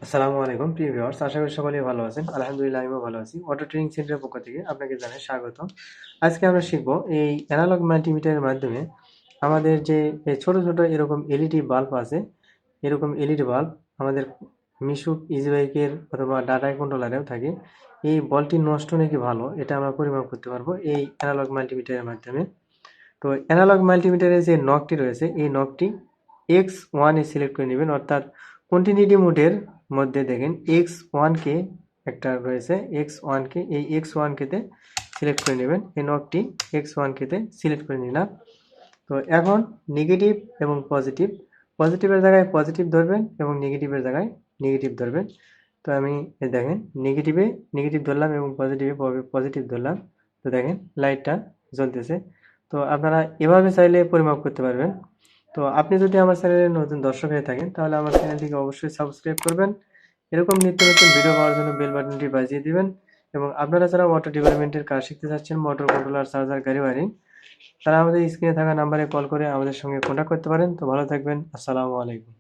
আসসালামু আলাইকুম প্রিয় ভিউয়ার্স, আশা করি সকলেই ভালো আছেন। আলহামদুলিল্লাহ আমিও ভালো আছি। অটো ট্রেনিং সেন্টারের পক্ষ থেকে আপনাকে জানাই স্বাগত। আজকে আমরা শিখব এই অ্যানালগ মাল্টিমিটারের মাধ্যমে আমাদের যে এই ছোট ছোট এরকম এলইডি বাল্ব আছে, এরকম এলইডি বাল্ব আমাদের মিশুক ইজি বাইকের অথবা ডাটা কন্ট্রোলারেও থাকে। এই বলটি নষ্ট নাকি ভালো এটা আমরা পরিমাপ করতে পারবো এই অ্যানালগ মাল্টিমিটারের মাধ্যমে। তো অ্যানালগ মাল্টিমিটারের যে নবটি রয়েছে এই নবটি X1 এ সিলেক্ট করে নেবেন, অর্থাৎ কন্টিনিউটি মোডের মধ্যে দেখেন X1 কে একটা রয়েছে, X1 কে এই X1 কেতে সিলেক্ট করে নেবেন। এই নবটি X1 কেতে সিলেক্ট করে নিলাম। তো এখন নেগেটিভ এবং পজিটিভ, পজিটিভের জায়গায় পজিটিভ ধরবেন এবং নেগেটিভের জায়গায় নেগেটিভ ধরবেন। তো আমি দেখেন নেগেটিভে নেগেটিভ ধরলাম এবং পজিটিভে পজিটিভ ধরলাম। তো দেখেন লাইটটা জ্বলতেছে। তো আপনারা এভাবে চাইলে পরিমাপ করতে পারবেন। তো আপনি যদি আমার চ্যানেলের নতুন দর্শক হয়ে থাকেন তাহলে আমার চ্যানেলটিকে অবশ্যই সাবস্ক্রাইব করবেন। এরকম নিত্য নতুন ভিডিও পাওয়ার জন্য বেল বাটনটি বাজিয়ে দিবেন। এবং আপনারা যারা অটো ডেভেলপমেন্টের কাজ শিখতে চাচ্ছেন, মোটর কন্ট্রোলার, চার্জার, গাড়ি ওয়ারিং, তারা আমাদের স্ক্রিনে থাকা নাম্বারে কল করে আমাদের সঙ্গে কন্ট্যাক্ট করতে পারেন। তো ভালো থাকবেন। আসসালামু আলাইকুম।